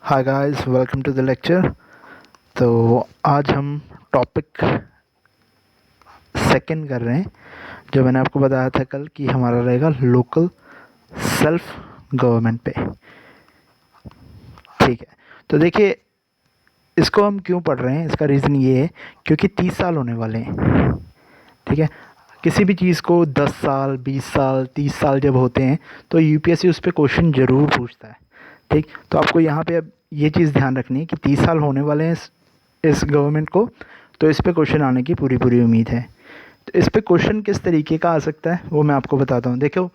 Hi guys, welcome to the lecture. तो आज हम टॉपिक सेकंड कर रहे हैं, जो मैंने आपको बताया था कल कि हमारा रहेगा लोकल सेल्फ गवर्नमेंट पे। ठीक है, तो देखिए इसको हम क्यों पढ़ रहे हैं, इसका रीज़न ये है क्योंकि 30 साल होने वाले हैं। ठीक है, किसी भी चीज़ को 10 साल 20 साल 30 साल जब होते हैं तो यूपीएससी उस पर क्वेश्चन ज़रूर पूछता है। ठीक, तो आपको यहाँ पे अब ये चीज़ ध्यान रखनी है कि 30 साल होने वाले हैं इस गवर्नमेंट को, तो इस पे क्वेश्चन आने की पूरी पूरी उम्मीद है। तो इस पे क्वेश्चन किस तरीके का आ सकता है वो मैं आपको बताता हूँ। देखो,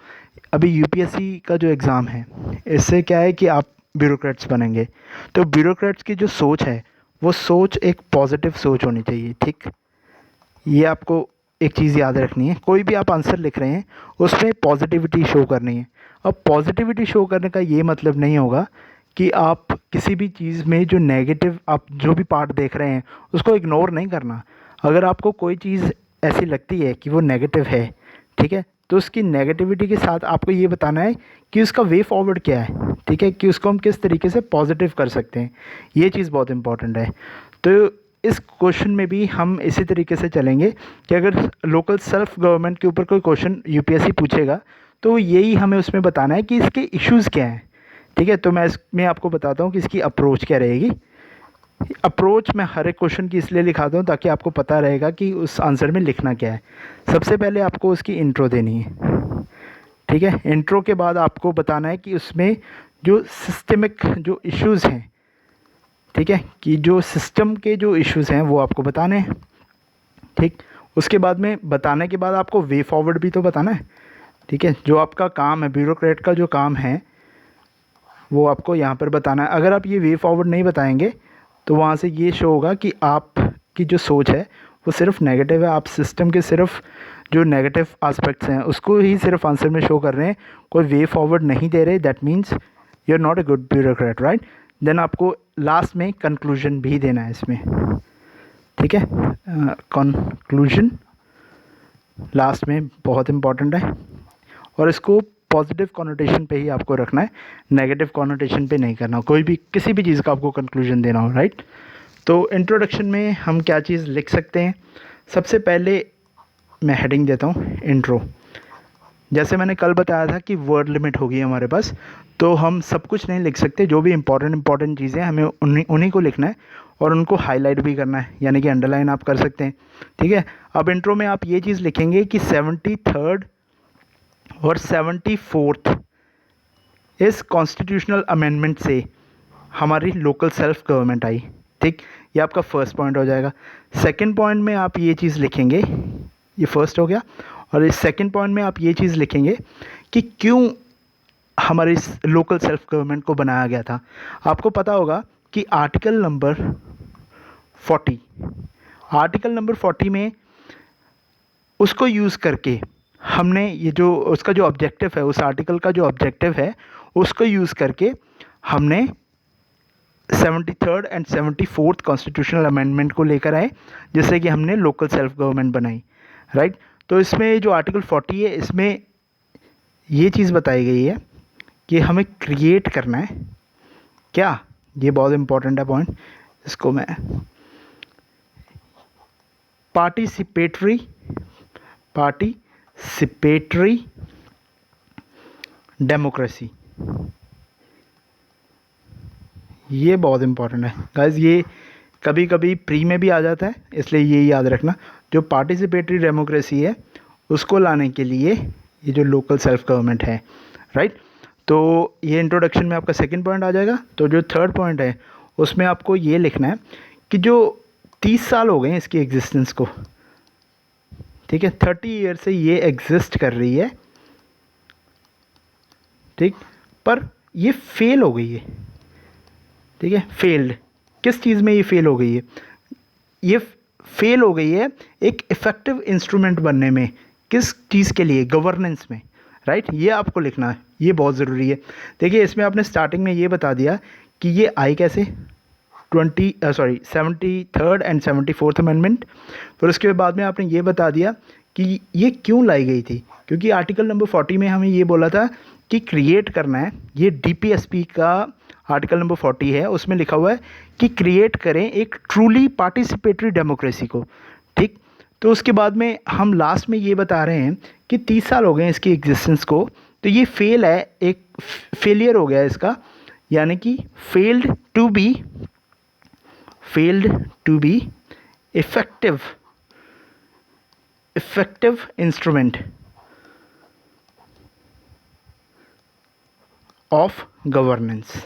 अभी यूपीएससी का जो एग्ज़ाम है, इससे क्या है कि आप ब्यूरोक्रेट्स बनेंगे। तो ब्यूरोक्रेट्स की जो सोच है वो सोच एक पॉजिटिव सोच होनी चाहिए। ठीक, ये आपको एक चीज़ याद रखनी है, कोई भी आप आंसर लिख रहे हैं उसमें पॉजिटिविटी शो करनी है। अब पॉजिटिविटी शो करने का ये मतलब नहीं होगा कि आप किसी भी चीज़ में जो नेगेटिव आप जो भी पार्ट देख रहे हैं उसको इग्नोर नहीं करना। अगर आपको कोई चीज़ ऐसी लगती है कि वो नेगेटिव है, ठीक है, तो उसकी नेगेटिविटी के साथ आपको ये बताना है कि उसका वे फॉरवर्ड क्या है। ठीक है, कि उसको हम किस तरीके से पॉजिटिव कर सकते हैं, ये चीज़ बहुत इंपॉर्टेंट है। तो इस क्वेश्चन में भी हम इसी तरीके से चलेंगे कि अगर लोकल सेल्फ गवर्नमेंट के ऊपर कोई क्वेश्चन यूपीएससी पूछेगा तो यही हमें उसमें बताना है कि इसके इश्यूज़ क्या हैं। ठीक है, तो मैं इसमें आपको बताता हूँ कि इसकी अप्रोच क्या रहेगी। अप्रोच मैं हर एक क्वेश्चन की इसलिए लिखाता हूँ ताकि आपको पता रहेगा कि उस आंसर में लिखना क्या है। सबसे पहले आपको उसकी इंट्रो देनी है। ठीक है, इंट्रो के बाद आपको बताना है कि उसमें जो सिस्टमिक जो इश्यूज़ हैं, ठीक है, कि जो सिस्टम के जो इश्यूज़ हैं वो आपको बताने हैं। ठीक, उसके बाद में बताने के बाद आपको वे फॉरवर्ड भी तो बताना है। ठीक है, जो आपका काम है, ब्यूरोक्रेट का जो काम है वो आपको यहाँ पर बताना है। अगर आप ये वे फॉरवर्ड नहीं बताएंगे तो वहाँ से ये शो होगा कि आपकी जो सोच है वो सिर्फ नेगेटिव है। आप सिस्टम के सिर्फ जो नेगेटिव एस्पेक्ट्स हैं उसको ही सिर्फ आंसर में शो कर रहे हैं, कोई वे फॉरवर्ड नहीं दे रहे। That means you are not a good bureaucrat, right. Then आपको लास्ट में कंक्लूजन भी देना है इसमें। ठीक है, कंक्लूजन लास्ट में बहुत इंपॉर्टेंट है, और इसको पॉजिटिव कॉनोटेशन पे ही आपको रखना है, नेगेटिव कॉनोटेशन पे नहीं करना। कोई भी किसी भी चीज़ का आपको कंक्लूजन देना हो, राइट। तो इंट्रोडक्शन में हम क्या चीज़ लिख सकते हैं, सबसे पहले मैं हेडिंग देता हूँ इंट्रो। जैसे मैंने कल बताया था कि वर्ड लिमिट होगी हमारे पास, तो हम सब कुछ नहीं लिख सकते। जो भी इंपॉर्टेंट चीज़ें हमें उन्हीं को लिखना है और उनको हाईलाइट भी करना है, यानी कि अंडरलाइन आप कर सकते हैं। ठीक है, अब इंट्रो में आप ये चीज़ लिखेंगे कि 73rd और 74th इस कॉन्स्टिट्यूशनल अमेंडमेंट से हमारी लोकल सेल्फ गवर्नमेंट आई। ठीक, ये आपका फर्स्ट पॉइंट हो जाएगा। सेकंड पॉइंट में आप ये चीज़ लिखेंगे, ये फर्स्ट हो गया, और इस सेकंड पॉइंट में आप ये चीज़ लिखेंगे कि क्यों हमारी लोकल सेल्फ गवर्नमेंट को बनाया गया था। आपको पता होगा कि आर्टिकल नंबर 40 में उसको यूज़ करके हमने ये जो उसका जो ऑब्जेक्टिव है, उस आर्टिकल का जो ऑब्जेक्टिव है उसको यूज़ करके हमने 73rd and 74th constitutional amendment को लेकर आए, जिससे कि हमने लोकल सेल्फ गवर्नमेंट बनाई, राइट। तो इसमें जो आर्टिकल 40 है, इसमें ये चीज़ बताई गई है कि हमें क्रिएट करना है क्या, ये बहुत इंपॉर्टेंट है पॉइंट। इसको मैं पार्टिसिपेटरी डेमोक्रेसी, ये बहुत इंपॉर्टेंट है गाइस। ये कभी कभी प्री में भी आ जाता है, इसलिए ये याद रखना। जो पार्टिसिपेटरी डेमोक्रेसी है उसको लाने के लिए ये जो लोकल सेल्फ गवर्नमेंट है, राइट। तो ये इंट्रोडक्शन में आपका सेकंड पॉइंट आ जाएगा। तो जो थर्ड पॉइंट है उसमें आपको ये लिखना है कि जो 30 साल हो गए हैं इसकी एग्जिस्टेंस को, ठीक है, 30 ईयर से ये एग्जिस्ट कर रही है, ठीक, पर ये फेल हो गई है। ठीक है, फेल्ड, किस चीज़ में ये फेल हो गई है, ये फेल हो गई है एक इफ़ेक्टिव इंस्ट्रूमेंट बनने में। किस चीज़ के लिए, गवर्नेंस में, राइट। ये आपको लिखना है, ये बहुत ज़रूरी है। देखिए इसमें आपने स्टार्टिंग में ये बता दिया कि ये आई कैसे, 73rd एंड 74th अमेंडमेंट। फिर उसके बाद में आपने ये बता दिया कि ये क्यों लाई गई थी, क्योंकि आर्टिकल नंबर 40 में हमें ये बोला था कि क्रिएट करना है, ये डीपीएसपी का आर्टिकल नंबर 40 है, उसमें लिखा हुआ है कि क्रिएट करें एक ट्रूली पार्टिसिपेटरी डेमोक्रेसी को, ठीक। तो उसके बाद में हम लास्ट में ये बता रहे हैं कि 30 साल हो गए इसकी एग्जिस्टेंस को, तो ये फेल है, एक फेलियर हो गया इसका, यानी कि failed to be effective instrument of governance,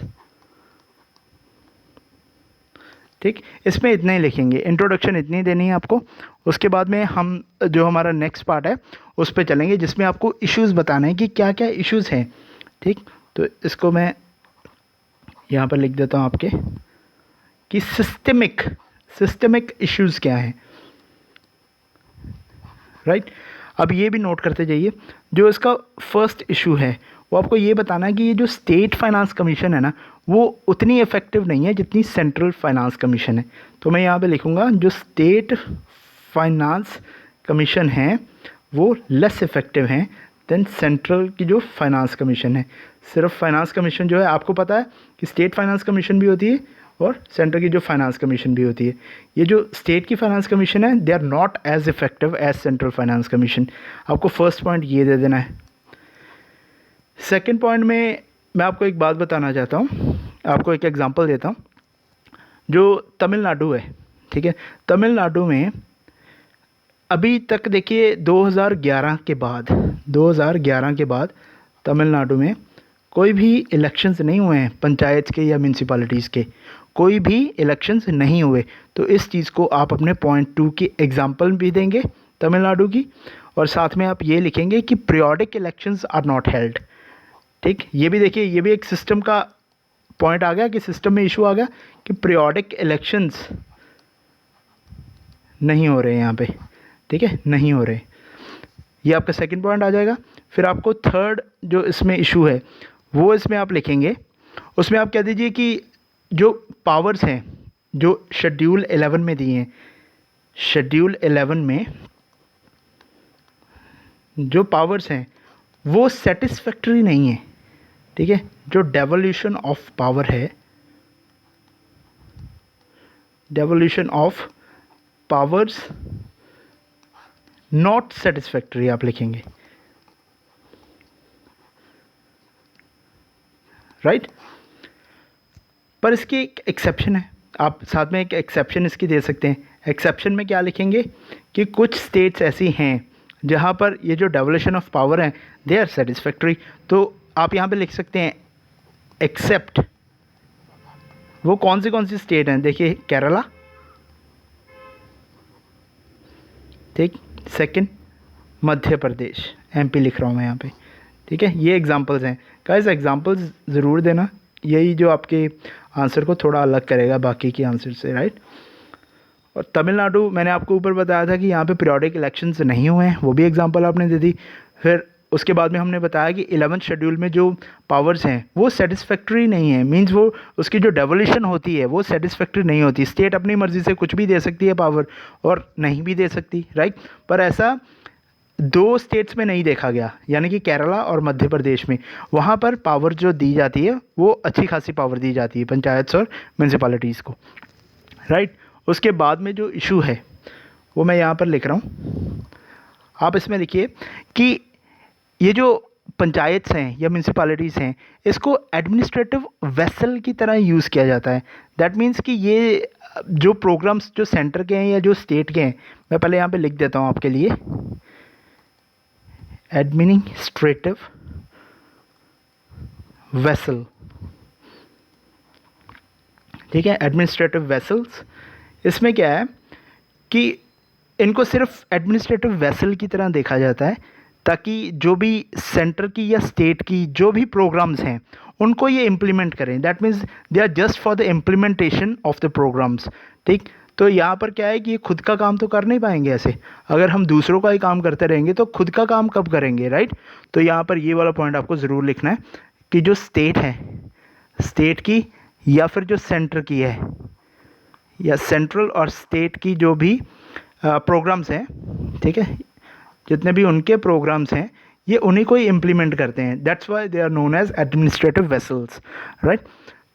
ठीक। इसमें इतना ही लिखेंगे, इंट्रोडक्शन इतनी देनी है आपको। उसके बाद में हम जो हमारा नेक्स्ट पार्ट है उस पर चलेंगे, जिसमें आपको इश्यूज़ बताने हैं कि क्या क्या इश्यूज़ हैं, ठीक। तो इसको मैं यहाँ पर लिख देता हूँ आपके कि सिस्टमिक इश्यूज़ क्या हैं, राइट। अब ये भी नोट करते जाइए, जो इसका फर्स्ट इशू है वो आपको ये बताना है कि ये जो स्टेट फाइनेंस कमीशन है ना, वो उतनी इफ़ेक्टिव नहीं है जितनी सेंट्रल फाइनेंस कमीशन है। तो मैं यहाँ पे लिखूँगा जो स्टेट फाइनेंस कमीशन है वो लेस इफ़ेक्टिव हैं देन सेंट्रल की जो फाइनेंस कमीशन है। सिर्फ फाइनेंस कमीशन जो है, आपको पता है कि स्टेट फाइनेंस कमीशन भी होती है और सेंटर की जो फाइनेंस कमीशन भी होती है। ये जो स्टेट की फाइनेंस कमीशन है, they are not as effective as central finance commission. आपको फर्स्ट पॉइंट ये दे देना है। सेकंड पॉइंट में मैं आपको एक बात बताना चाहता हूँ, आपको एक एग्जांपल देता हूँ। जो तमिलनाडु है, ठीक है, तमिलनाडु में अभी तक देखिए 2011 के बाद तमिलनाडु में कोई भी इलेक्शंस नहीं हुए हैं, पंचायत के या म्यूनसिपैलिटीज़ के कोई भी इलेक्शंस नहीं हुए। तो इस चीज़ को आप अपने पॉइंट 2 की एग्जांपल भी देंगे तमिलनाडु की, और साथ में आप ये लिखेंगे कि periodic elections are not held, ठीक। ये भी देखिए, ये भी एक सिस्टम का पॉइंट आ गया कि सिस्टम में इशू आ गया कि पीरियोडिक इलेक्शंस नहीं हो रहे हैं यहाँ पे, ठीक है, नहीं हो रहे। ये आपका सेकंड पॉइंट आ जाएगा। फिर आपको थर्ड जो इसमें इशू है वो इसमें आप लिखेंगे, उसमें आप कह दीजिए कि जो पावर्स हैं जो शेड्यूल 11 में दिए हैं, शेड्यूल 11 में जो पावर्स हैं वो सेटिस्फैक्टरी नहीं है, ठीक है। जो डेवोल्यूशन ऑफ पावर है, devolution of powers not satisfactory आप लिखेंगे, राइट। पर इसकी एक एक्सेप्शन है, आप साथ में एक एक्सेप्शन इसकी दे सकते हैं। एक्सेप्शन में क्या लिखेंगे कि कुछ स्टेट्स ऐसी हैं जहाँ पर ये जो डेवोल्यूशन ऑफ पावर है दे आर सेटिस्फैक्टरी। तो आप यहाँ पे लिख सकते हैं एक्सेप्ट, वो कौन सी स्टेट हैं, देखिए केरला, ठीक। सेकंड मध्य प्रदेश, एमपी लिख रहा हूँ मैं यहाँ पे, ठीक है। ये एग्जांपल्स हैं गाइस, एग्जांपल्स ज़रूर देना, यही जो आपके आंसर को थोड़ा अलग करेगा बाकी के आंसर से, राइट। और तमिलनाडु मैंने आपको ऊपर बताया था कि यहाँ पे पीरियोडिक इलेक्शंस नहीं हुए हैं, वो भी एग्जांपल आपने दे दी। फिर उसके बाद में हमने बताया कि 11th शेड्यूल में जो पावर्स हैं वो सेटिस्फैक्टरी नहीं है, मींस वो उसकी जो डेवोल्यूशन होती है वो सेटिस्फैक्टरी नहीं होती। स्टेट अपनी मर्ज़ी से कुछ भी दे सकती है पावर और नहीं भी दे सकती, राइट। पर ऐसा 2 स्टेट्स में नहीं देखा गया, यानी कि केरला और मध्य प्रदेश में, वहाँ पर पावर जो दी जाती है वो अच्छी खासी पावर दी जाती है पंचायत और म्यूनसिपैलिटीज़ को, राइट। उसके बाद में जो इशू है वो मैं यहाँ पर लिख रहा हूँ, आप इसमें लिखिए कि ये जो पंचायत हैं या म्यूनसिपैलिटीज़ हैं इसको एडमिनिस्ट्रेटिव वेसल की तरह यूज़ किया जाता है। दैट मीन्स कि ये जो प्रोग्राम्स जो सेंटर के हैं या जो स्टेट के हैं, मैं पहले यहाँ पे लिख देता हूँ आपके लिए, एडमिनिस्ट्रेटिव वेसल, ठीक है, एडमिनिस्ट्रेटिव वेसल्स। इसमें क्या है कि इनको सिर्फ एडमिनिस्ट्रेटिव वेसल की तरह देखा जाता है, ताकि जो भी सेंटर की या स्टेट की जो भी प्रोग्राम्स हैं उनको ये इम्प्लीमेंट करें। That means they are just for the implementation of the programmes, ठीक। तो यहाँ पर क्या है कि ये खुद का काम तो कर नहीं पाएंगे ऐसे, अगर हम दूसरों का ही काम करते रहेंगे तो खुद का काम कब करेंगे, राइट। तो यहाँ पर ये वाला पॉइंट आपको ज़रूर लिखना है कि जो स्टेट है, स्टेट की या फिर जो सेंटर की है, या सेंट्रल और स्टेट की जो भी प्रोग्राम्स हैं, ठीक है, जितने भी उनके प्रोग्राम्स हैं ये उन्हीं को ही इम्प्लीमेंट करते हैं। That's why they are known as administrative vessels, right.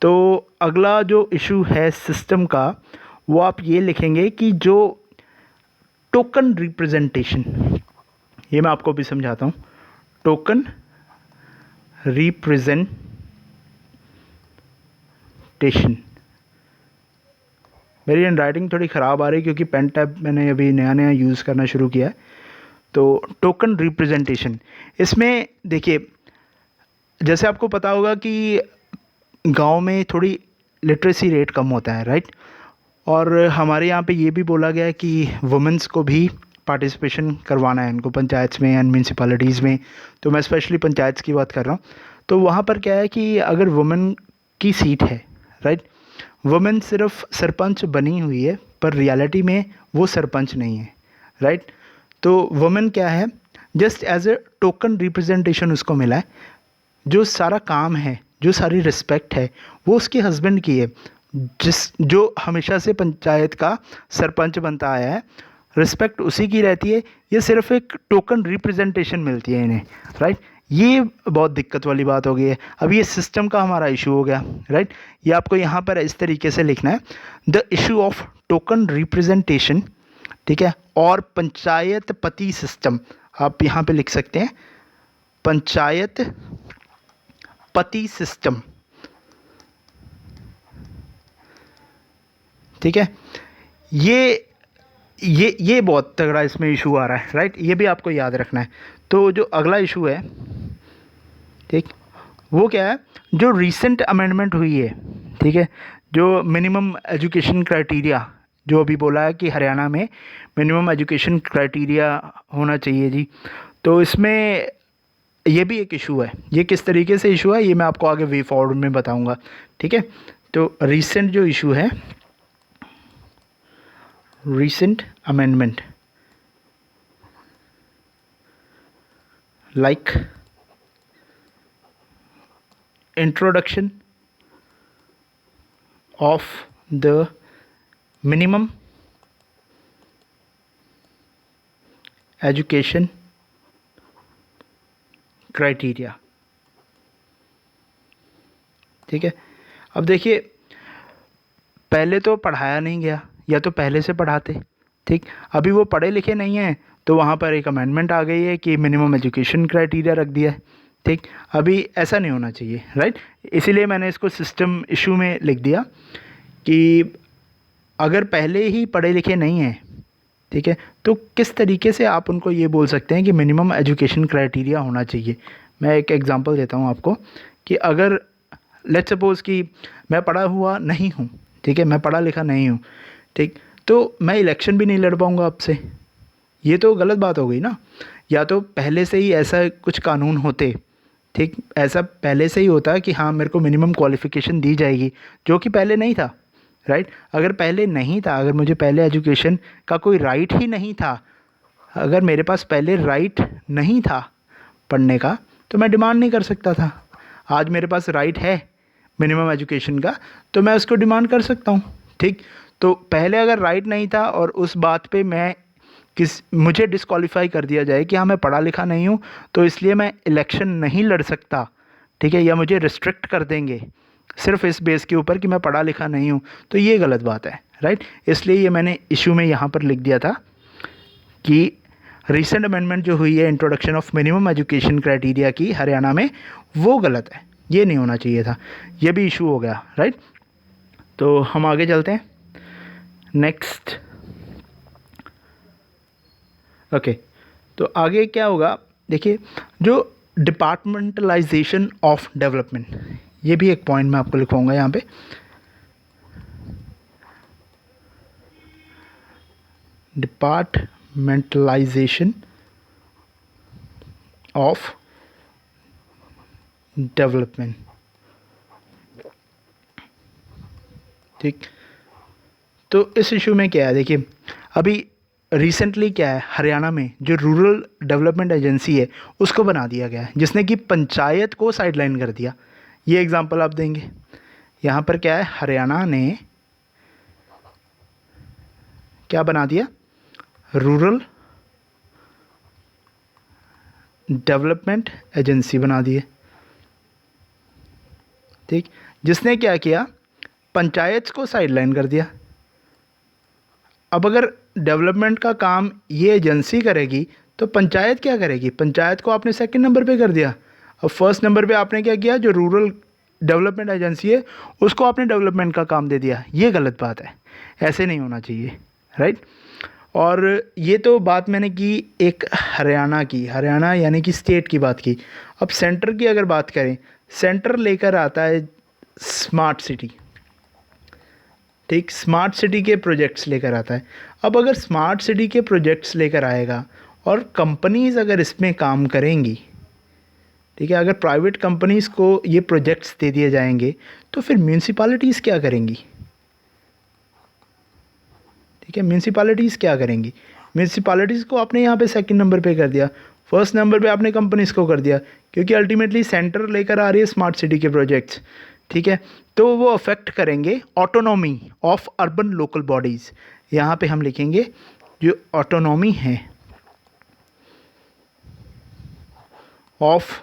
तो अगला जो इशू है सिस्टम का, वो आप ये लिखेंगे कि जो टोकन रिप्रेजेंटेशन, ये मैं आपको भी समझाता हूँ। टोकन रिप्रेजेंटेशन, मेरी हैंड राइटिंग थोड़ी ख़राब आ रही है क्योंकि पेन टैब मैंने अभी नया नया यूज़ करना शुरू किया है। तो टोकन रिप्रेजेंटेशन, इसमें देखिए, जैसे आपको पता होगा कि गांव में थोड़ी लिटरेसी रेट कम होता है, राइट। और हमारे यहाँ पे ये भी बोला गया है कि वुमेंस को भी पार्टिसिपेशन करवाना है इनको पंचायत में एंड म्यूनसिपैलिटीज़ में। तो मैं स्पेशली पंचायत की बात कर रहा हूँ। तो वहाँ पर क्या है कि अगर वुमेन की सीट है, राइट, वुमेन सिर्फ सरपंच बनी हुई है पर रियलिटी में वो सरपंच नहीं है, राइट। तो वुमेन क्या है, just as a token representation उसको मिला है। जो सारा काम है, जो सारी रिस्पेक्ट है, वो उसके हस्बैंड की है, जो हमेशा से पंचायत का सरपंच बनता आया है। रिस्पेक्ट उसी की रहती है, ये सिर्फ एक टोकन रिप्रेजेंटेशन मिलती है इन्हें, राइट। ये बहुत दिक्कत वाली बात हो गई है। अब ये सिस्टम का हमारा इशू हो गया, राइट। ये आपको यहाँ पर इस तरीके से लिखना है, the issue of token representation, ठीक है, और पंचायत पति सिस्टम। आप यहाँ पे लिख सकते हैं पंचायत पति सिस्टम, ठीक है। ये बहुत तगड़ा इसमें इशू आ रहा है, राइट। ये भी आपको याद रखना है। तो जो अगला इशू है, ठीक, वो क्या है, जो रीसेंट अमेंडमेंट हुई है, ठीक है, जो मिनिमम एजुकेशन क्राइटेरिया, जो अभी बोला है कि हरियाणा में मिनिमम एजुकेशन क्राइटेरिया होना चाहिए जी। तो इसमें ये भी एक इशू है। ये किस तरीके से इशू है ये मैं आपको आगे वे फॉरवर्ड में बताऊंगा, ठीक है। तो रीसेंट जो इशू है, recent amendment, like introduction of the minimum education criteria, ठीक है। अब देखिए, पहले तो पढ़ाया नहीं गया, या तो पहले से पढ़ाते, ठीक। अभी वो पढ़े लिखे नहीं हैं, तो वहाँ पर एक अमेंडमेंट आ गई है कि मिनिमम एजुकेशन क्राइटेरिया रख दिया है, ठीक। अभी ऐसा नहीं होना चाहिए, राइट। इसीलिए मैंने इसको सिस्टम इशू में लिख दिया कि अगर पहले ही पढ़े लिखे नहीं हैं, ठीक है, तो किस तरीके से आप उनको ये बोल सकते हैं कि मिनिमम एजुकेशन क्राइटेरिया होना चाहिए। मैं एक एग्जांपल देता हूँ आपको कि अगर लेट्स सपोज़ कि मैं पढ़ा हुआ नहीं हूँ, ठीक है, मैं पढ़ा लिखा नहीं हूँ, ठीक, तो मैं इलेक्शन भी नहीं लड़ पाऊँगा आपसे। ये तो गलत बात हो गई ना। या तो पहले से ही ऐसा कुछ कानून होते, ठीक, ऐसा पहले से ही होता कि हाँ मेरे को मिनिमम क्वालिफ़िकेशन दी जाएगी, जो कि पहले नहीं था, राइट। अगर पहले नहीं था, अगर मुझे पहले एजुकेशन का कोई राइट ही नहीं था, अगर मेरे पास पहले राइट नहीं था पढ़ने का, तो मैं डिमांड नहीं कर सकता था। आज मेरे पास राइट है मिनिमम एजुकेशन का, तो मैं उसको डिमांड कर सकता हूँ, ठीक। तो पहले अगर राइट नहीं था और उस बात पे मुझे डिस्क्वालीफाई कर दिया जाए कि हाँ मैं पढ़ा लिखा नहीं हूँ, तो इसलिए मैं इलेक्शन नहीं लड़ सकता, ठीक है, या मुझे रिस्ट्रिक्ट कर देंगे सिर्फ इस बेस के ऊपर कि मैं पढ़ा लिखा नहीं हूँ, तो ये गलत बात है, राइट। इसलिए ये मैंने इशू में यहाँ पर लिख दिया था कि रिसेंट अमेंडमेंट जो हुई है introduction of minimum education criteria की हरियाणा में, वो गलत है, ये नहीं होना चाहिए था। ये भी इशू हो गया, राइट। तो हम आगे चलते हैं नेक्स्ट। ओके, तो आगे क्या होगा, देखिए, जो डिपार्टमेंटलाइजेशन ऑफ डेवलपमेंट, ये भी एक पॉइंट मैं आपको लिखवाऊंगा यहाँ पे। डिपार्टमेंटलाइजेशन ऑफ डेवलपमेंट, ठीक। तो इस इशू में क्या है, देखिए, अभी रिसेंटली क्या है, हरियाणा में जो रूरल डेवलपमेंट एजेंसी है उसको बना दिया गया है, जिसने कि पंचायत को साइडलाइन कर दिया। ये एग्जांपल आप देंगे, यहाँ पर क्या है, हरियाणा ने क्या बना दिया, रूरल डेवलपमेंट एजेंसी बना दी है, ठीक, जिसने क्या किया, पंचायत को साइडलाइन कर दिया। अब अगर डेवलपमेंट का काम ये एजेंसी करेगी तो पंचायत क्या करेगी? पंचायत को आपने सेकंड नंबर पे कर दिया। अब फर्स्ट नंबर पे आपने क्या किया, जो रूरल डेवलपमेंट एजेंसी है उसको आपने डेवलपमेंट का काम दे दिया। ये गलत बात है, ऐसे नहीं होना चाहिए, राइट। और ये तो बात मैंने की एक हरियाणा की, हरियाणा यानी कि स्टेट की बात की। अब सेंटर की अगर बात करें, सेंटर लेकर आता है स्मार्ट सिटी, ठीक, स्मार्ट सिटी के प्रोजेक्ट्स लेकर आता है। अब अगर स्मार्ट सिटी के प्रोजेक्ट्स लेकर आएगा और कंपनीज़ अगर इसमें काम करेंगी, ठीक है, अगर प्राइवेट कंपनीज़ को ये प्रोजेक्ट्स दे दिए जाएंगे तो फिर म्यूनसिपैलिटीज़ क्या करेंगी? ठीक है, म्यूनसिपैलिटीज़ क्या करेंगी? म्यूनसिपैलिटीज़ को आपने यहाँ पे सेकंड नंबर पे कर दिया, फर्स्ट नंबर पे आपने कंपनीज़ को कर दिया, क्योंकि अल्टीमेटली सेंटर लेकर आ रही है स्मार्ट सिटी के प्रोजेक्ट्स, ठीक है। तो वो अफेक्ट करेंगे autonomy of urban local bodies. यहाँ पे हम लिखेंगे जो ऑटोनॉमी है ऑफ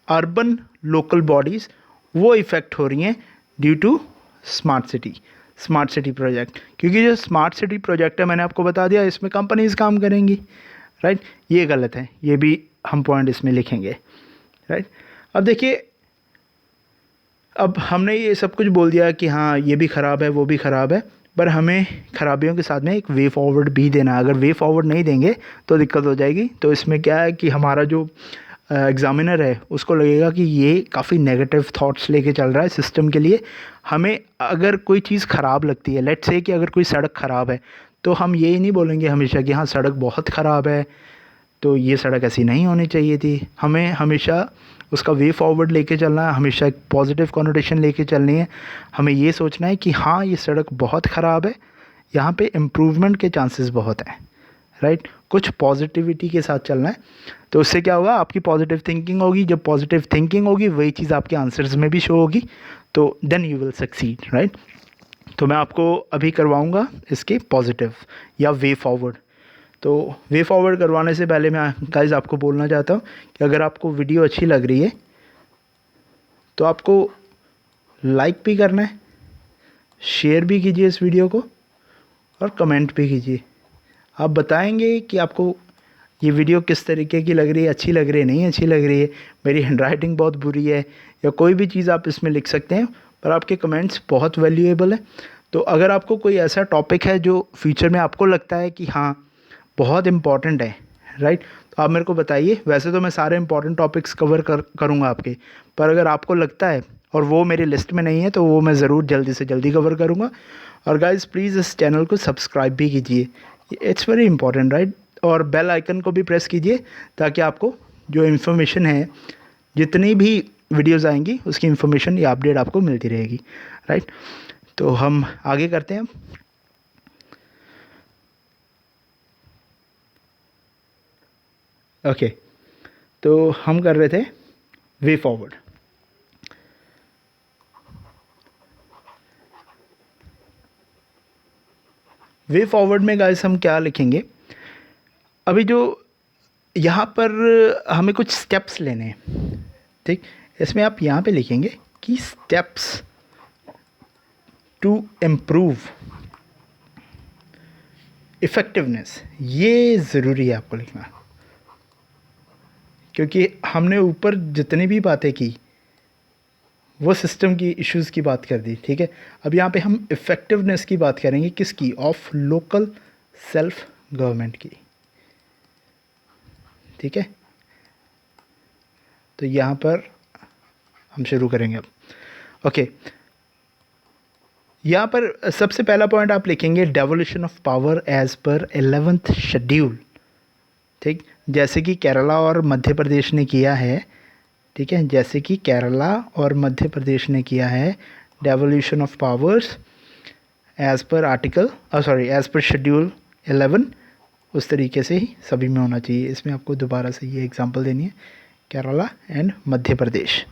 अर्बन लोकल बॉडीज़, वो इफ़ेक्ट हो रही हैं due to smart city project. क्योंकि जो स्मार्ट सिटी प्रोजेक्ट है, मैंने आपको बता दिया, इसमें कंपनीज काम करेंगी, राइट। ये गलत है, ये भी हम पॉइंट इसमें लिखेंगे, राइट। अब देखिए, अब हमने ये सब कुछ बोल दिया कि हाँ ये भी ख़राब है वो भी ख़राब है, पर हमें खराबियों के साथ में एक वे फॉरवर्ड भी देना है। अगर वे फॉरवर्ड नहीं देंगे तो दिक्कत हो जाएगी। तो इसमें क्या है कि हमारा जो एग्ज़ामिनर है उसको लगेगा कि ये काफ़ी नेगेटिव थॉट्स लेके चल रहा है सिस्टम के लिए। हमें अगर कोई चीज़ ख़राब लगती है, लेट्स से कि अगर कोई सड़क ख़राब है, तो हम ये नहीं बोलेंगे हमेशा कि हाँ सड़क बहुत ख़राब है तो ये सड़क ऐसी नहीं होनी चाहिए थी। हमें हमेशा उसका वे फॉरवर्ड लेके चलना है, हमेशा एक पॉजिटिव कॉनोटेशन लेके चलनी है। हमें ये सोचना है कि हाँ ये सड़क बहुत ख़राब है, यहाँ पे इम्प्रूवमेंट के चांसेस बहुत हैं, राइट। कुछ पॉजिटिविटी के साथ चलना है। तो उससे क्या होगा, आपकी पॉजिटिव थिंकिंग होगी। जब पॉजिटिव थिंकिंग होगी वही चीज़ आपके आंसर्स में भी शो होगी, तो then you will succeed, right. तो मैं आपको अभी करवाऊँगा इसके पॉजिटिव या वे फॉरवर्ड। तो वे फॉरवर्ड करवाने से पहले मैं गाइस आपको बोलना चाहता हूँ कि अगर आपको वीडियो अच्छी लग रही है तो आपको लाइक भी करना है, शेयर भी कीजिए इस वीडियो को, और कमेंट भी कीजिए। आप बताएंगे कि आपको ये वीडियो किस तरीके की लग रही है, अच्छी लग रही है, नहीं अच्छी लग रही है, मेरी हैंडराइटिंग बहुत बुरी है, या कोई भी चीज़ आप इसमें लिख सकते हैं। पर आपके कमेंट्स बहुत वैल्यूएबल है। तो अगर आपको कोई ऐसा टॉपिक है जो फ्यूचर में आपको लगता है कि हाँ बहुत इम्पॉर्टेंट है, राइट, तो आप मेरे को बताइए। वैसे तो मैं सारे इंपॉर्टेंट टॉपिक्स कवर करूँगा आपके, पर अगर आपको लगता है और वो मेरी लिस्ट में नहीं है तो वो मैं ज़रूर जल्दी से जल्दी कवर करूँगा। और गाइज़ प्लीज़ इस चैनल को सब्सक्राइब भी कीजिए, इट्स वेरी इंपॉर्टेंट, राइट। और बेल आइकन को भी प्रेस कीजिए ताकि आपको जो इन्फॉर्मेशन है, जितनी भी वीडियोस आएंगी उसकी इन्फॉर्मेशन या अपडेट आपको मिलती रहेगी, राइट। तो हम आगे करते हैं। ओके, तो हम कर रहे थे वे फॉरवर्ड। वे फॉरवर्ड में गाइस हम क्या लिखेंगे, अभी जो यहाँ पर हमें कुछ स्टेप्स लेने हैं, ठीक। इसमें आप यहाँ पे लिखेंगे कि स्टेप्स टू इम्प्रूव इफ़ेक्टिवनेस। ये ज़रूरी है आपको लिखना, क्योंकि हमने ऊपर जितनी भी बातें की वो सिस्टम की इश्यूज़ की बात कर दी, ठीक है। अब यहाँ पे हम इफ़ेक्टिवनेस की बात करेंगे, किसकी? ऑफ लोकल सेल्फ गवर्नमेंट की, ठीक है। तो यहाँ पर हम शुरू करेंगे अब। ओके, यहाँ पर सबसे पहला पॉइंट आप लिखेंगे devolution of power as per 11th schedule, ठीक। जैसे कि केरला और मध्य प्रदेश ने किया है, ठीक है, जैसे कि केरला और मध्य प्रदेश ने किया है devolution of powers as per as per schedule 11, उस तरीके से ही सभी में होना चाहिए। इसमें आपको दोबारा से ये एग्जांपल देनी है, केरला एंड मध्य प्रदेश,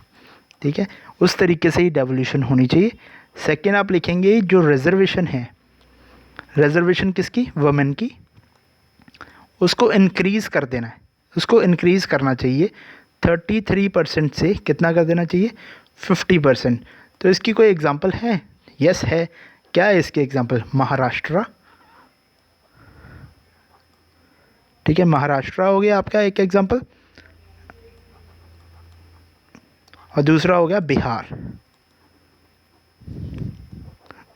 ठीक है, उस तरीके से ही डेवोल्यूशन होनी चाहिए। सेकेंड आप लिखेंगे जो रिजर्वेशन है, रिजर्वेशन किसकी? वुमेन की, उसको इंक्रीज़ कर देना है, उसको इंक्रीज़ करना चाहिए 33% से कितना कर देना चाहिए? 50%। तो इसकी कोई एग्जांपल है? यस है। क्या है इसके एग्जांपल? महाराष्ट्र। ठीक है, महाराष्ट्र हो गया आपका एक एग्जांपल, और दूसरा हो गया बिहार।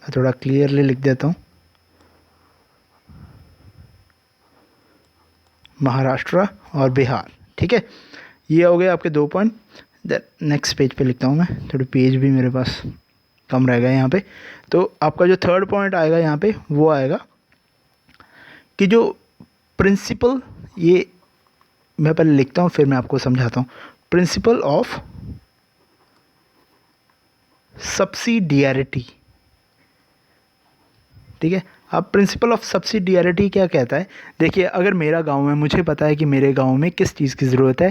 मैं थोड़ा क्लियरली लिख देता हूँ, महाराष्ट्र और बिहार। ठीक है, ये हो गए आपके 2 पॉइंट। नेक्स्ट पेज पे लिखता हूँ मैं, थोड़ी पेज भी मेरे पास कम रह गए यहाँ पे। तो आपका जो 3rd पॉइंट आएगा यहाँ पे वो आएगा कि जो प्रिंसिपल, ये मैं पहले लिखता हूँ फिर मैं आपको समझाता हूँ। Principle of subsidiarity. ठीक है, अब प्रिंसिपल ऑफ सब्सिडियरिटी क्या कहता है? देखिए, अगर मेरा गांव है, मुझे पता है कि मेरे गांव में किस चीज़ की ज़रूरत है,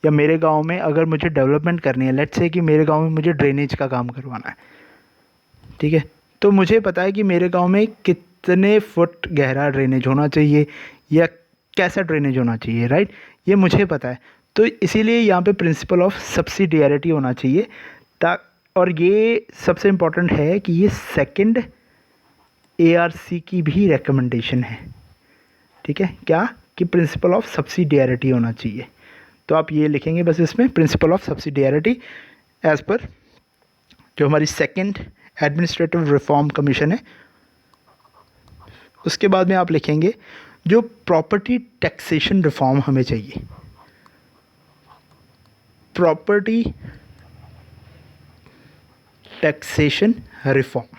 या मेरे गांव में अगर मुझे डेवलपमेंट करनी है, लेट्स से कि मेरे गांव में मुझे ड्रेनेज का काम करवाना है। ठीक है, तो मुझे पता है कि मेरे गांव में कितने फुट गहरा ड्रेनेज होना चाहिए या कैसा ड्रेनेज होना चाहिए, राइट? ये मुझे पता है। तो इसीलिए यहाँ पे प्रिंसिपल ऑफ सब्सिडियरिटी होना चाहिए। और ये सबसे इम्पोर्टेंट है कि ये 2nd ARC की भी रिकमेंडेशन है। ठीक है, क्या? कि प्रिंसिपल ऑफ सब्सिडियरिटी होना चाहिए। तो आप ये लिखेंगे बस इसमें, principle of subsidiarity as per जो हमारी 2nd एडमिनिस्ट्रेटिव रिफॉर्म कमीशन है। उसके बाद में आप लिखेंगे जो प्रॉपर्टी टैक्सेशन रिफॉर्म हमें चाहिए, प्रॉपर्टी टैक्सेशन रिफॉर्म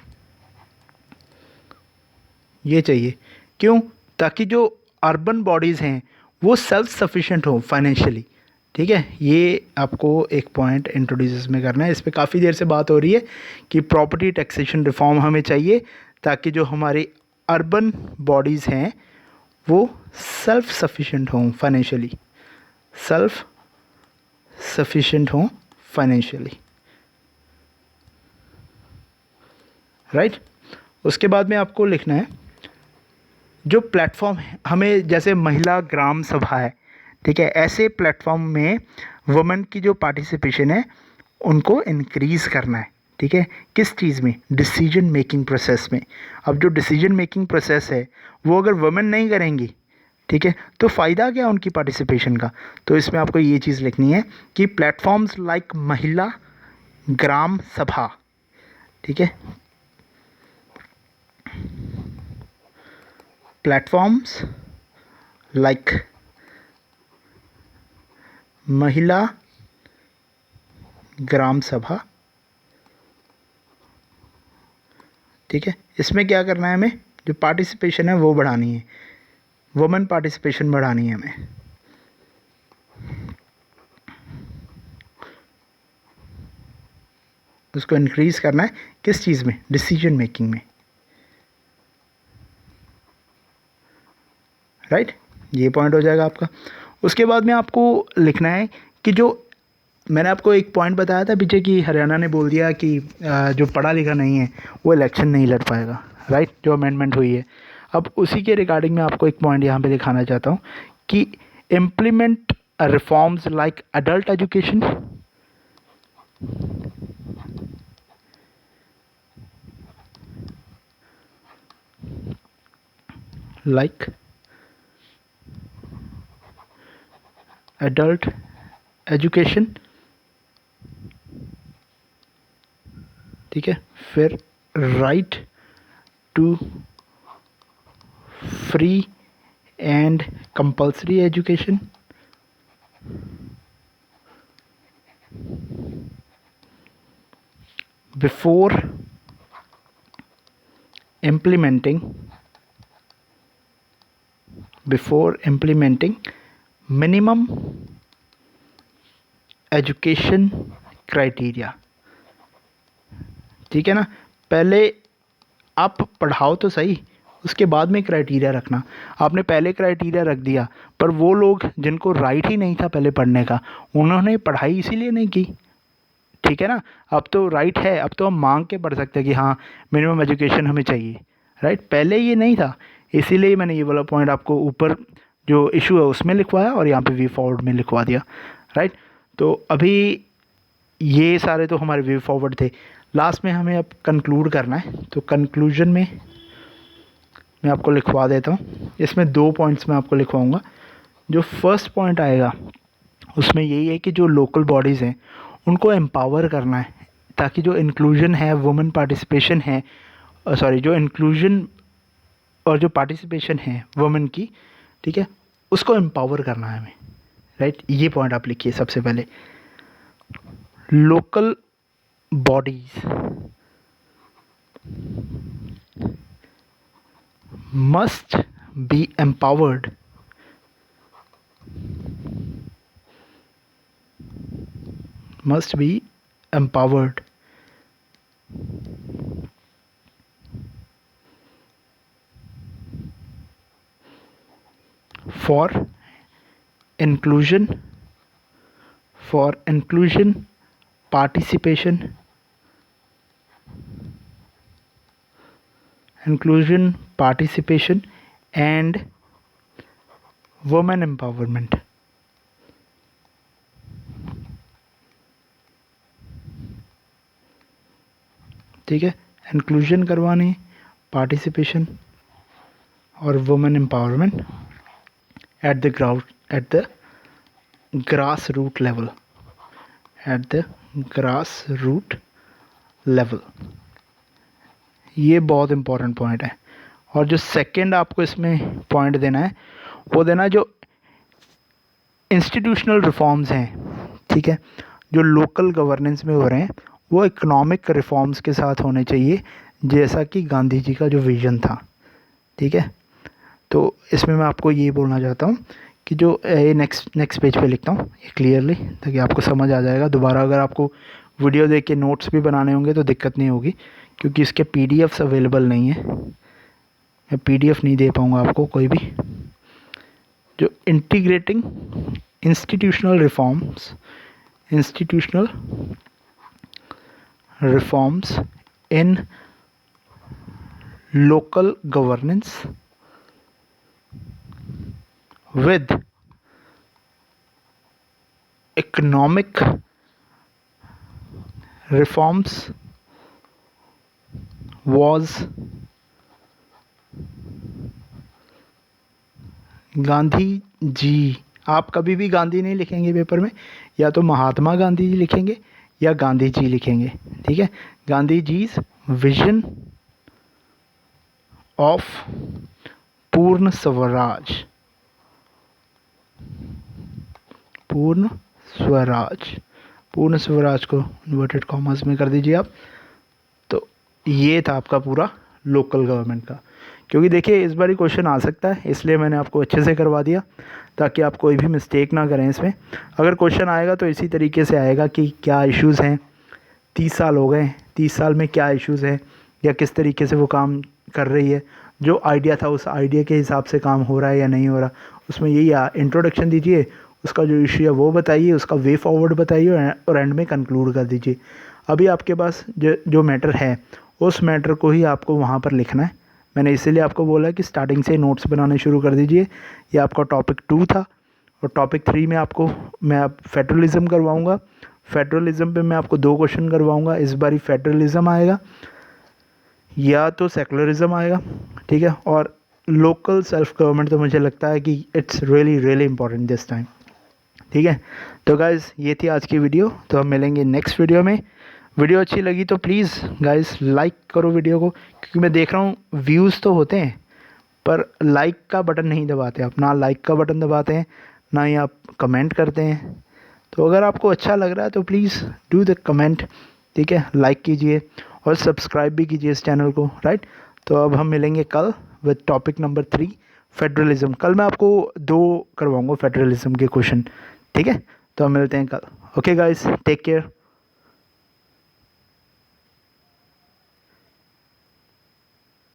ये चाहिए। क्यों? ताकि जो अर्बन बॉडीज़ हैं वो सेल्फ सफिशिएंट हो फाइनेंशियली। ठीक है, ये आपको एक पॉइंट इंट्रोड्यूस में करना है। इस पर काफ़ी देर से बात हो रही है कि प्रॉपर्टी टैक्सेशन रिफॉर्म हमें चाहिए ताकि जो हमारी अर्बन बॉडीज़ हैं वो सेल्फ सफिशिएंट हों फाइनेंशियली, सेल्फ सफिशिएंट हों फाइनेंशियली, राइट? उसके बाद में आपको लिखना है जो प्लेटफॉर्म है हमें, जैसे महिला ग्राम सभा है, ठीक है, ऐसे प्लेटफॉर्म में वुमेन की जो पार्टिसिपेशन है उनको इंक्रीज़ करना है। ठीक है, किस चीज़ में? डिसीजन मेकिंग प्रोसेस में। अब जो डिसीजन मेकिंग प्रोसेस है वो अगर वुमेन नहीं करेंगी, ठीक है, तो फ़ायदा क्या उनकी पार्टिसिपेशन का? तो इसमें आपको ये चीज़ लिखनी है कि प्लेटफॉर्म्स लाइक महिला ग्राम सभा, ठीक है, प्लेटफॉर्म्स लाइक महिला ग्राम सभा। ठीक है, इसमें क्या करना है हमें? जो पार्टिसिपेशन है वो बढ़ानी है, वुमेन पार्टिसिपेशन बढ़ानी है हमें। उसको इंक्रीज़ करना है किस चीज़ में? डिसीजन मेकिंग में, राइट? ये पॉइंट हो जाएगा आपका। उसके बाद में आपको लिखना है कि जो मैंने आपको एक पॉइंट बताया था पीछे कि हरियाणा ने बोल दिया कि जो पढ़ा लिखा नहीं है वो इलेक्शन नहीं लड़ पाएगा, राइट? जो अमेंडमेंट हुई है। अब उसी के रिगार्डिंग मैं आपको एक पॉइंट यहाँ पे दिखाना चाहता हूँ कि implement reforms like adult education, like adult education, ठीक है, फिर right to free and compulsory education, before implementing minimum education criteria. ठीक है ना, पहले आप पढ़ाओ तो सही, उसके बाद में क्राइटेरिया रखना। आपने पहले क्राइटेरिया रख दिया पर वो लोग जिनको राइट ही नहीं था पहले पढ़ने का, उन्होंने पढ़ाई इसीलिए नहीं की। ठीक है ना, अब तो राइट है, अब तो हम मांग के पढ़ सकते हैं कि हाँ मिनिमम एजुकेशन हमें चाहिए, राइट? पहले ये नहीं था, इसीलिए मैंने ये वाला पॉइंट आपको ऊपर जो इशू है उसमें लिखवाया और यहाँ पे वी फॉरवर्ड में लिखवा दिया, राइट? तो अभी ये सारे तो हमारे वे फॉरवर्ड थे। लास्ट में हमें अब कंक्लूड करना है, तो कंक्लूजन में मैं आपको लिखवा देता हूँ। इसमें 2 पॉइंट्स मैं आपको लिखवाऊँगा। जो फर्स्ट पॉइंट आएगा उसमें यही है कि जो लोकल बॉडीज़ हैं उनको एम्पावर करना है, ताकि जो इंक्लूजन है, वुमेन पार्टिसिपेशन है, सॉरी जो इंक्लूजन और जो पार्टिसिपेशन है वुमेन की, ठीक है, उसको एम्पावर करना है हमें, राइट। ये पॉइंट आप लिखिए सबसे पहले। Local bodies must be empowered for inclusion, participation, and women empowerment। ठीक है, इंक्लूजन करवानी, पार्टिसिपेशन और women empowerment at the grass root level. ये बहुत इम्पोर्टेंट पॉइंट है। और जो सेकंड आपको इसमें पॉइंट देना है वो देना जो इंस्टीट्यूशनल रिफॉर्म्स हैं, ठीक है, जो लोकल गवर्नेंस में हो रहे हैं वो इकोनॉमिक रिफॉर्म्स के साथ होने चाहिए, जैसा कि गांधी जी का जो विज़न था। ठीक है, तो इसमें मैं आपको ये बोलना चाहता हूँ कि जो ये नेक्स्ट पेज पे लिखता हूँ ये क्लियरली, ताकि आपको समझ आ जाएगा। दोबारा अगर आपको वीडियो देख के नोट्स भी बनाने होंगे तो दिक्कत नहीं होगी, क्योंकि इसके पीडीएफ्स अवेलेबल नहीं है, मैं पीडीएफ नहीं दे पाऊँगा आपको कोई भी। जो integrating institutional reforms in local governance with economic reforms was Gandhi ji. आप कभी भी गांधी नहीं लिखेंगे पेपर में, या तो महात्मा गांधी जी लिखेंगे या गांधी जी लिखेंगे। ठीक है, गांधी जी's विजन ऑफ पूर्ण स्वराज, पूर्ण स्वराज को इन्वर्टेड कॉमर्स में कर दीजिए आप। तो ये था आपका पूरा लोकल गवर्नमेंट का। क्योंकि देखिए इस बार ही क्वेश्चन आ सकता है, इसलिए मैंने आपको अच्छे से करवा दिया ताकि आप कोई भी मिस्टेक ना करें इसमें। अगर क्वेश्चन आएगा तो इसी तरीके से आएगा कि क्या इश्यूज़ हैं, 30 साल हो गए, 30 साल में क्या इश्यूज़ हैं या किस तरीके से वो काम कर रही है, जो आइडिया था उस आइडिया के हिसाब से काम हो रहा है या नहीं हो रहा। उसमें यही इंट्रोडक्शन दीजिए, उसका जो इशू है वो बताइए, उसका वे फॉरवर्ड बताइए और एंड में कंक्लूड कर दीजिए। अभी आपके पास जो मैटर है उस मैटर को ही आपको वहाँ पर लिखना है। मैंने इसीलिए आपको बोला कि स्टार्टिंग से नोट्स बनाने शुरू कर दीजिए। ये आपका टॉपिक 2 था, और टॉपिक 3 में आपको मैं फेडरलिज़म करवाऊँगा। फेडरलिज़म पे मैं आपको 2 क्वेश्चन करवाऊँगा। इस बार फेडरलिज़म आएगा या तो सेकुलरिज्म आएगा। ठीक है, और लोकल सेल्फ गवर्नमेंट तो मुझे लगता है कि it's really important this time. ठीक है, तो गाइज़ ये थी आज की वीडियो। तो हम मिलेंगे नेक्स्ट वीडियो में। वीडियो अच्छी लगी तो प्लीज़ गाइज़ लाइक करो वीडियो को, क्योंकि मैं देख रहा हूँ व्यूज़ तो होते हैं पर लाइक का बटन नहीं दबाते आप, ना लाइक का बटन दबाते हैं ना ही आप कमेंट करते हैं। तो अगर आपको अच्छा लग रहा है तो प्लीज़ डू द कमेंट, ठीक है, लाइक कीजिए और सब्सक्राइब भी कीजिए इस चैनल को, राइट। तो अब हम मिलेंगे कल विद टॉपिक नंबर 3 फेडरलिज़म। कल मैं आपको 2 करवाऊँगा फेडरलिज़म के क्वेश्चन। ठीक है, तो हम मिलते हैं कल। Okay guys, take care.